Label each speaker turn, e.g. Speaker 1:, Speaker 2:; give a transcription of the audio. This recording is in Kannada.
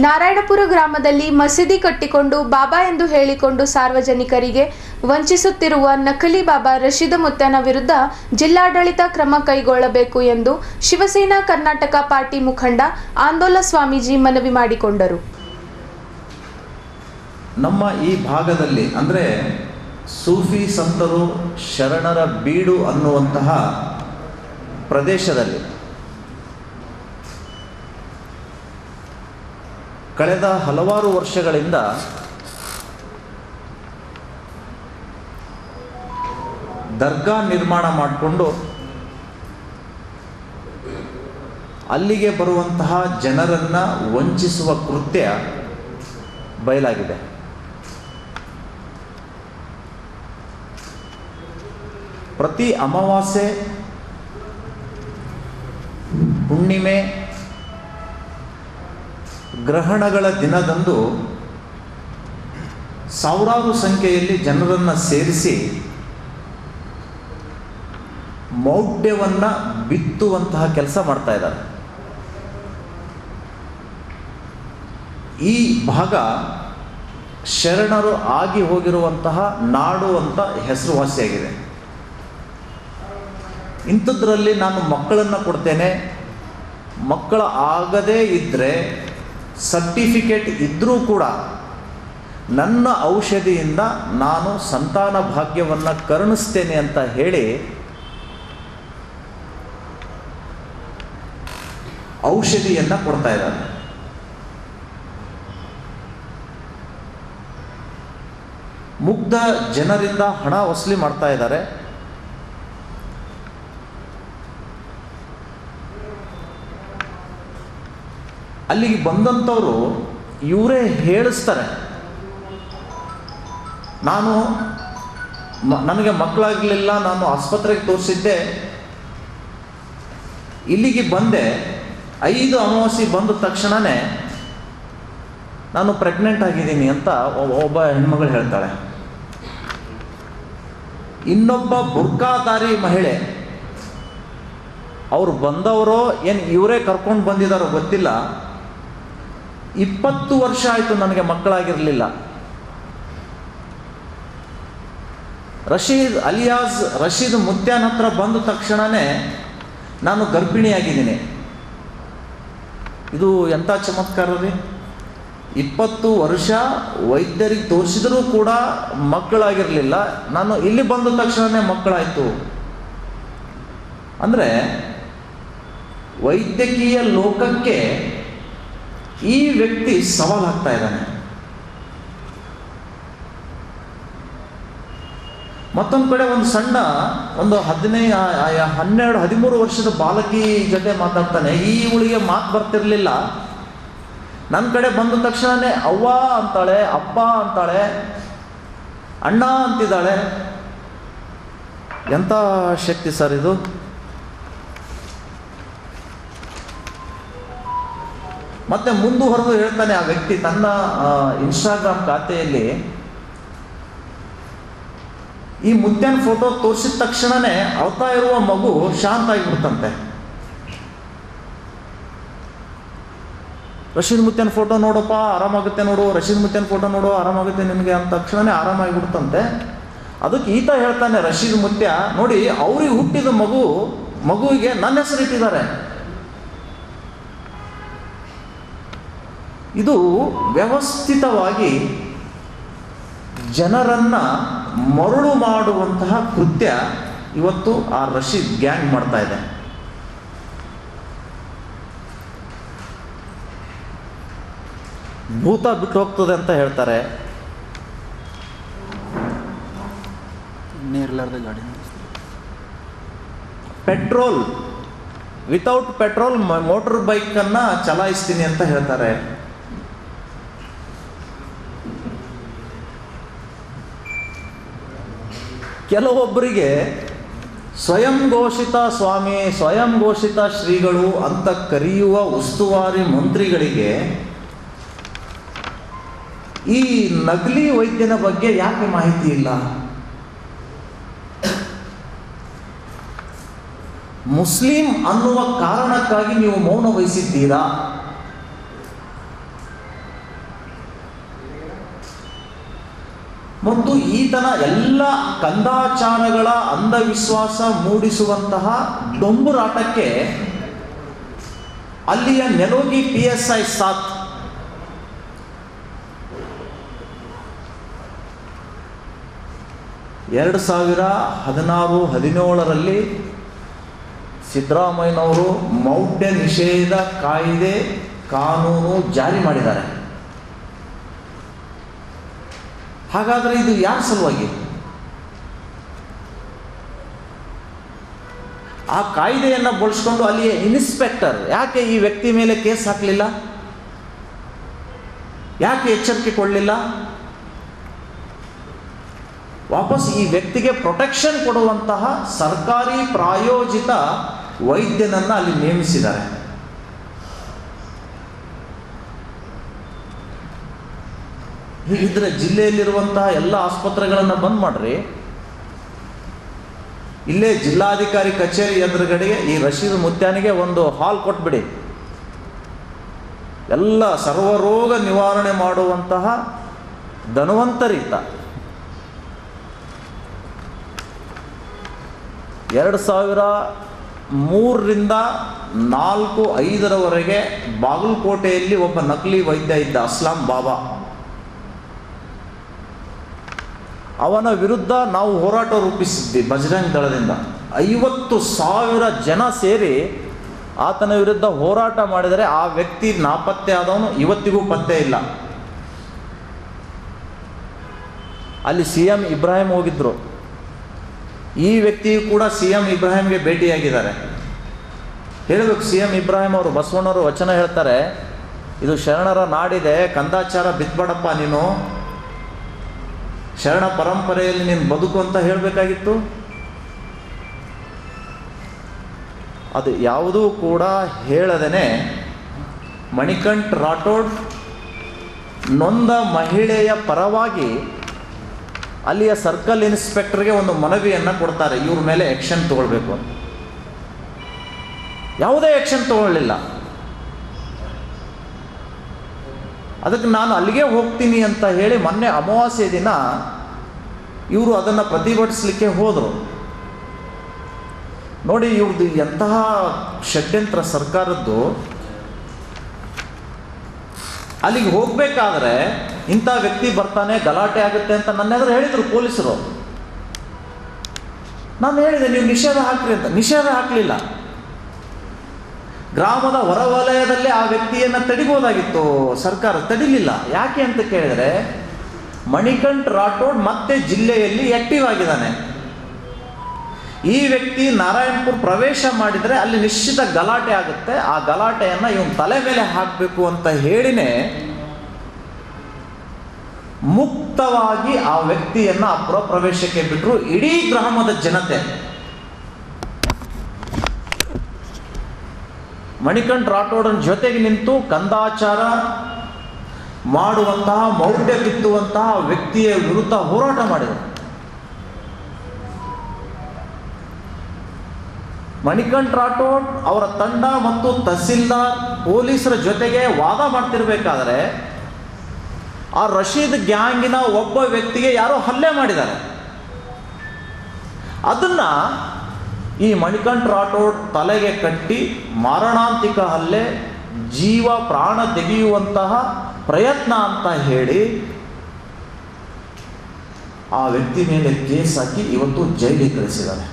Speaker 1: ನಾರಾಯಣಪುರ ಗ್ರಾಮದಲ್ಲಿ ಮಸೀದಿ ಕಟ್ಟಿಕೊಂಡು ಬಾಬಾ ಎಂದು ಹೇಳಿಕೊಂಡು ಸಾರ್ವಜನಿಕರಿಗೆ ವಂಚಿಸುತ್ತಿರುವ ನಕಲಿ ಬಾಬಾ ರಶೀದ್ ಮುತ್ಯನ ವಿರುದ್ಧ ಜಿಲ್ಲಾಡಳಿತ ಕ್ರಮ ಕೈಗೊಳ್ಳಬೇಕು ಎಂದು ಶಿವಸೇನಾ ಕರ್ನಾಟಕ ಪಾರ್ಟಿ ಮುಖಂಡ ಆಂದೋಲ ಸ್ವಾಮೀಜಿ ಮನವಿ ಮಾಡಿಕೊಂಡರು.
Speaker 2: ನಮ್ಮ ಈ ಭಾಗದಲ್ಲಿ ಅಂದರೆ ಸೂಫಿ ಸಂತರು ಶರಣರ ಬೀಡು ಅನ್ನುವಂತಹ ಪ್ರದೇಶದಲ್ಲಿ ಕಳೆದ ಹಲವಾರು ವರ್ಷಗಳಿಂದ ದರ್ಗಾ ನಿರ್ಮಾಣ ಮಾಡಿಕೊಂಡು ಅಲ್ಲಿಗೆ ಬರುವಂತಹ ಜನರನ್ನು ವಂಚಿಸುವ ಕೃತ್ಯ ಬಯಲಾಗಿದೆ. ಪ್ರತಿ ಅಮಾವಾಸ್ಯೆ, ಹುಣ್ಣಿಮೆ, ಗ್ರಹಣಗಳ ದಿನದಂದು ಸಾವಿರಾರು ಸಂಖ್ಯೆಯಲ್ಲಿ ಜನರನ್ನು ಸೇರಿಸಿ ಮೌಢ್ಯವನ್ನು ಬಿತ್ತುವಂತಹ ಕೆಲಸ ಮಾಡ್ತಾ ಇದ್ದಾರೆ. ಈ ಭಾಗ ಶರಣರು ಆಗಿ ಹೋಗಿರುವಂತಹ ನಾಡು ಅಂತ ಹೆಸರುವಾಸಿಯಾಗಿದೆ. ಇಂಥದ್ರಲ್ಲಿ ನಾನು ಮಕ್ಕಳನ್ನು ಕೊಡ್ತೇನೆ, ಮಕ್ಕಳ ಆಗದೇ ಇದ್ದರೆ ಸರ್ಟಿಫಿಕೇಟ್ ಇದ್ದರೂ ಕೂಡ ನನ್ನ ಔಷಧಿಯಿಂದ ನಾನು ಸಂತಾನ ಭಾಗ್ಯವನ್ನು ಕರುಣಿಸ್ತೇನೆ ಅಂತ ಹೇಳಿ ಔಷಧಿಯನ್ನು ಕೊಡ್ತಾ ಇದ್ದಾರೆ. ಮುಗ್ಧ ಜನರಿಂದ ಹಣ ವಸೂಲಿ ಮಾಡ್ತಾ ಇದ್ದಾರೆ. ಅಲ್ಲಿಗೆ ಬಂದಂಥವರು ಇವರೇ ಹೇಳಿಸ್ತಾರೆ, ನನಗೆ ಮಕ್ಕಳಾಗಲಿಲ್ಲ, ನಾನು ಆಸ್ಪತ್ರೆಗೆ ತೋರಿಸಿದ್ದೆ, ಇಲ್ಲಿಗೆ ಬಂದೆ, 5 ಅಮಾವಾಸ್ಯೆ ಬಂದ ತಕ್ಷಣವೇ ನಾನು ಪ್ರೆಗ್ನೆಂಟ್ ಆಗಿದ್ದೀನಿ ಅಂತ ಒಬ್ಬ ಹೆಣ್ಮಗಳು ಹೇಳ್ತಾಳೆ. ಇನ್ನೊಬ್ಬ ಬುರ್ಕಾಧಾರಿ ಮಹಿಳೆ, ಅವ್ರು ಬಂದವರೋ ಏನು ಇವರೇ ಕರ್ಕೊಂಡು ಬಂದಿದ್ದಾರೋ ಗೊತ್ತಿಲ್ಲ, 20 ವರ್ಷ ಆಯಿತು ನನಗೆ ಮಕ್ಕಳಾಗಿರಲಿಲ್ಲ. ರಶೀದ್ ಅಲಿಯಾಸ್ ರಶೀದ್ ಮುತ್ಯಾನ ಹತ್ರ ಬಂದ ತಕ್ಷಣವೇ ನಾನು ಗರ್ಭಿಣಿಯಾಗಿದ್ದೀನಿ. ಇದು ಎಂಥ ಚಮತ್ಕಾರ ರೀ! 20 ವರ್ಷ ವೈದ್ಯರಿಗೆ ತೋರಿಸಿದರೂ ಕೂಡ ಮಕ್ಕಳಾಗಿರಲಿಲ್ಲ, ನಾನು ಇಲ್ಲಿ ಬಂದ ತಕ್ಷಣವೇ ಮಕ್ಕಳಾಯಿತು. ಅಂದರೆ ವೈದ್ಯಕೀಯ ಲೋಕಕ್ಕೆ ಈ ವ್ಯಕ್ತಿ ಸವಾಲಾಗ್ತಾ ಇದ್ದಾನೆ. ಮತ್ತೊಂದು ಕಡೆ ಒಂದು ಸಣ್ಣ ಒಂದು 12-13 ವರ್ಷದ ಬಾಲಕಿ ಜೊತೆ ಮಾತಾಡ್ತಾನೆ. ಇವಳಿಗೆ ಮಾತು ಬರ್ತಿರ್ಲಿಲ್ಲ. ನನ್ನ ಕಡೆ ಬಂದ ತಕ್ಷಣವೇ ಅವ್ವ ಅಂತಾಳೆ, ಅಪ್ಪ ಅಂತಾಳೆ, ಅಣ್ಣ ಅಂತಿದ್ದಾಳೆ. ಎಂಥ ಶಕ್ತಿ ಸರ್ ಇದು! ಮತ್ತೆ ಮುಂದುವರೆದು ಹೇಳ್ತಾನೆ ಆ ವ್ಯಕ್ತಿ ತನ್ನ ಇನ್ಸ್ಟಾಗ್ರಾಮ್ ಖಾತೆಯಲ್ಲಿ, ಈ ಮುತ್ಯನ ಫೋಟೋ ತೋರಿಸಿದ ತಕ್ಷಣವೇ ಅಳ್ತಾ ಇರುವ ಮಗು ಶಾಂತ ಆಗಿಬಿಡ್ತಂತೆ. ರಶೀದ್ ಮುತ್ಯನ ಫೋಟೋ ನೋಡಪ್ಪ ಆರಾಮಾಗುತ್ತೆ ನೋಡು, ರಶೀದ್ ಮುತ್ಯನ ಫೋಟೋ ನೋಡು ಆರಾಮಾಗುತ್ತೆ ನಿಮಗೆ ಅಂದ ತಕ್ಷಣವೇ ಆರಾಮಾಗಿಬಿಡ್ತಂತೆ. ಅದಕ್ಕೆ ಈತ ಹೇಳ್ತಾನೆ, ರಶೀದ್ ಮುತ್ಯ ನೋಡಿ, ಅವ್ರಿಗೆ ಹುಟ್ಟಿದ ಮಗುವಿಗೆ ನನ್ನ ಹೆಸರು ಇಟ್ಟಿದ್ದಾರೆ. ಇದು ವ್ಯವಸ್ಥಿತವಾಗಿ ಜನರನ್ನು ಮರುಳು ಮಾಡುವಂತಹ ಕೃತ್ಯ ಇವತ್ತು ಆ ರಶೀದ್ ಗ್ಯಾಂಗ್ ಮಾಡ್ತಾ ಇದೆ. ಭೂತ ಬಿಟ್ಟು ಹೋಗ್ತದೆ ಅಂತ ಹೇಳ್ತಾರೆ. ಪೆಟ್ರೋಲ್ ವಿತೌಟ್ ಪೆಟ್ರೋಲ್ ಮೋಟರ್ ಬೈಕನ್ನು ಚಲಾಯಿಸ್ತೀನಿ ಅಂತ ಹೇಳ್ತಾರೆ. ಕೆಲವೊಬ್ಬರಿಗೆ ಸ್ವಯಂ ಘೋಷಿತ ಸ್ವಾಮಿ, ಸ್ವಯಂ ಘೋಷಿತ ಶ್ರೀಗಳು ಅಂತ ಕರೆಯುವ ಉಸ್ತುವಾರಿ ಮಂತ್ರಿಗಳಿಗೆ ಈ ನಕಲಿ ವೈದ್ಯನ ಬಗ್ಗೆ ಯಾಕೆ ಮಾಹಿತಿ ಇಲ್ಲ? ಮುಸ್ಲಿಂ ಅನ್ನುವ ಕಾರಣಕ್ಕಾಗಿ ನೀವು ಮೌನ ವಹಿಸಿದ್ದೀರಾ? ಮತ್ತು ಈತನ ಎಲ್ಲ ಕಂದಾಚಾರಗಳ ಅಂಧವಿಶ್ವಾಸ ಮೂಡಿಸುವಂತಹ ಡೊಂಬುರಾಟಕ್ಕೆ ಅಲ್ಲಿಯ ನೆಲೋಗಿ PSI ಸಾಥ್ ಎರಡು 2016-17ರಲ್ಲಿ ಸಿದ್ದರಾಮಯ್ಯನವರು ಮೌಢ್ಯ ನಿಷೇಧ ಕಾಯ್ದೆ ಕಾನೂನು ಜಾರಿ ಮಾಡಿದ್ದಾರೆ. ಹಾಗಾದರೆ ಇದು ಯಾರ ಸಲುವಾಗಿ? ಆ ಕಾಯ್ದೆಯನ್ನು ಬಳಸ್ಕೊಂಡು ಅಲ್ಲಿಯ ಇನ್ಸ್ಪೆಕ್ಟರ್ ಯಾಕೆ ಈ ವ್ಯಕ್ತಿ ಮೇಲೆ ಕೇಸ್ ಹಾಕಲಿಲ್ಲ? ಯಾಕೆ ಎಚ್ಚರಿಕೆ ಕೊಡಲಿಲ್ಲ? ವಾಪಸ್ ಈ ವ್ಯಕ್ತಿಗೆ ಪ್ರೊಟೆಕ್ಷನ್ ಕೊಡುವಂತಹ ಸರ್ಕಾರಿ ಪ್ರಾಯೋಜಿತ ವೈದ್ಯನನ್ನು ಅಲ್ಲಿ ನೇಮಿಸಿದ್ದಾರೆ. ಹೀಗಿದ್ರೆ ಜಿಲ್ಲೆಯಲ್ಲಿರುವಂತಹ ಎಲ್ಲ ಆಸ್ಪತ್ರೆಗಳನ್ನು ಬಂದ್ ಮಾಡ್ರಿ. ಇಲ್ಲೇ ಜಿಲ್ಲಾಧಿಕಾರಿ ಕಚೇರಿ ಎದುರುಗಡೆಗೆ ಈ ರಶೀದ್ ಮುತ್ಯಾನಿಗೆ ಒಂದು ಹಾಲ್ ಕೊಟ್ಬಿಡಿ. ಎಲ್ಲ ಸರ್ವರೋಗ ನಿವಾರಣೆ ಮಾಡುವಂತಹ ಧನ್ವಂತರೀತ 2003ರಿಂದ 4-5ರವರೆಗೆ ಬಾಗಲಕೋಟೆಯಲ್ಲಿ ಒಬ್ಬ ನಕಲಿ ವೈದ್ಯ ಇದ್ದ, ಅಸ್ಲಾಂ ಬಾಬಾ. ಅವನ ವಿರುದ್ಧ ನಾವು ಹೋರಾಟ ರೂಪಿಸಿದ್ವಿ ಬಜರಂಗ್ ದಳದಿಂದ. 50,000 ಜನ ಸೇರಿ ಆತನ ವಿರುದ್ಧ ಹೋರಾಟ ಮಾಡಿದರೆ ಆ ವ್ಯಕ್ತಿ ನಾಪತ್ತೆ ಆದವನು ಇವತ್ತಿಗೂ ಪತ್ತೆ ಇಲ್ಲ. ಅಲ್ಲಿ CM ಇಬ್ರಾಹಿಂ ಹೋಗಿದ್ರು. ಈ ವ್ಯಕ್ತಿಯು ಕೂಡ CM ಇಬ್ರಾಹಿಂಗೆ ಭೇಟಿಯಾಗಿದ್ದಾರೆ. ಹೇಳಬೇಕು, CM ಇಬ್ರಾಹಿಂ ಅವರು ಬಸವಣ್ಣವರು ವಚನ ಹೇಳ್ತಾರೆ, ಇದು ಶರಣರ ನಾಡಿದೆ, ಕಂದಾಚಾರ ಬಿತ್ಬೇಡಪ್ಪ ನೀನು, ಶರಣ ಪರಂಪರೆಯಲ್ಲಿ ನೀನು ಬದುಕು ಅಂತ ಹೇಳಬೇಕಾಗಿತ್ತು. ಅದು ಯಾವುದೂ ಕೂಡ ಹೇಳದೇನೆ ಮಣಿಕಂಠ್ ರಾಠೋಡ್ ನೊಂದ ಮಹಿಳೆಯ ಪರವಾಗಿ ಅಲ್ಲಿಯ ಸರ್ಕಲ್ ಇನ್ಸ್ಪೆಕ್ಟರ್ಗೆ ಒಂದು ಮನವಿಯನ್ನು ಕೊಡ್ತಾರೆ, ಇವ್ರ ಮೇಲೆ ಆ್ಯಕ್ಷನ್ ತಗೊಳ್ಬೇಕು ಅಂತ. ಯಾವುದೇ ಆ್ಯಕ್ಷನ್ ತಗೊಳ್ಳಿಲ್ಲ. ಅದಕ್ಕೆ ನಾನು ಅಲ್ಲಿಗೆ ಹೋಗ್ತೀನಿ ಅಂತ ಹೇಳಿ ಮೊನ್ನೆ ಅಮಾವಾಸ್ಯೆ ದಿನ ಇವರು ಅದನ್ನು ಪ್ರತಿಭಟಿಸಲಿಕ್ಕೆ ಹೋದರು. ನೋಡಿ ಇವ್ರದ್ದು ಎಂತಹ ಷಡ್ಯಂತ್ರ ಸರ್ಕಾರದ್ದು. ಅಲ್ಲಿಗೆ ಹೋಗಬೇಕಾದ್ರೆ ಇಂಥ ವ್ಯಕ್ತಿ ಬರ್ತಾನೆ, ಗಲಾಟೆ ಆಗುತ್ತೆ ಅಂತ ನನ್ನೆದುರು ಹೇಳಿದರು ಪೊಲೀಸರು. ನಾನು ಹೇಳಿದೆ ನೀವು ನಿಷೇಧ ಹಾಕ್ರಿ ಅಂತ. ನಿಷೇಧ ಹಾಕಲಿಲ್ಲ. ಗ್ರಾಮದ ಹೊರವಲಯದಲ್ಲೇ ಆ ವ್ಯಕ್ತಿಯನ್ನು ತಡಿಬೋದಾಗಿತ್ತು ಸರ್ಕಾರ, ತಡಿಲಿಲ್ಲ. ಯಾಕೆ ಅಂತ ಕೇಳಿದರೆ ಮಣಿಕಂಠ್ ರಾಠೋಡ್ ಮತ್ತೆ ಜಿಲ್ಲೆಯಲ್ಲಿ ಆಕ್ಟಿವ್ ಆಗಿದ್ದಾನೆ. ಈ ವ್ಯಕ್ತಿ ನಾರಾಯಣಪುರ ಪ್ರವೇಶ ಮಾಡಿದರೆ ಅಲ್ಲಿ ನಿಶ್ಚಿತ ಗಲಾಟೆ ಆಗುತ್ತೆ. ಆ ಗಲಾಟೆಯನ್ನು ಇವನು ತಲೆ ಮೇಲೆ ಹಾಕಬೇಕು ಅಂತ ಹೇಳಿನೇ ಮುಕ್ತವಾಗಿ ಆ ವ್ಯಕ್ತಿಯನ್ನು ಅಪರ ಪ್ರವೇಶಕ್ಕೆ ಬಿಟ್ಟರು ಇಡೀ ಗ್ರಾಮದ ಜನತೆ. ಮಣಿಕಂಠ್ ರಾಠೋಡನ ಜೊತೆಗೆ ನಿಂತು ಕಂದಾಚಾರ ಮಾಡುವಂತಹ, ಮೌಢ್ಯ ಬಿತ್ತುವಂತಹ ವ್ಯಕ್ತಿಯ ವಿರುದ್ಧ ಹೋರಾಟ ಮಾಡಿದರು. ಮಣಿಕಂಠ್ ರಾಠೋಡ್ ಅವರ ತಂಡ ಮತ್ತು ತಹಸೀಲ್ದಾರ್ ಪೊಲೀಸರ ಜೊತೆಗೆ ವಾದ ಮಾಡ್ತಿರ್ಬೇಕಾದ್ರೆ ಆ ರಶೀದ್ ಗ್ಯಾಂಗಿನ ಒಬ್ಬ ವ್ಯಕ್ತಿಗೆ ಯಾರೋ ಹಲ್ಲೆ ಮಾಡಿದ್ದಾರೆ. ಅದನ್ನ ಈ ಮಣಿಕಂಠ್ ರಾಠೋಡ್ ತಲೆಗೆ ಕಟ್ಟಿ ಮಾರಣಾಂತಿಕ ಹಲ್ಲೆ, ಜೀವ ಪ್ರಾಣ ತೆಗೆಯುವಂತಹ ಪ್ರಯತ್ನ ಅಂತ ಹೇಳಿ ಆ ವ್ಯಕ್ತಿ ಮೇಲೆ ಕೇಸ್ ಹಾಕಿ ಇವತ್ತು ಜೈಲಿಗೆ ಕಳಿಸಿದ್ದಾರೆ.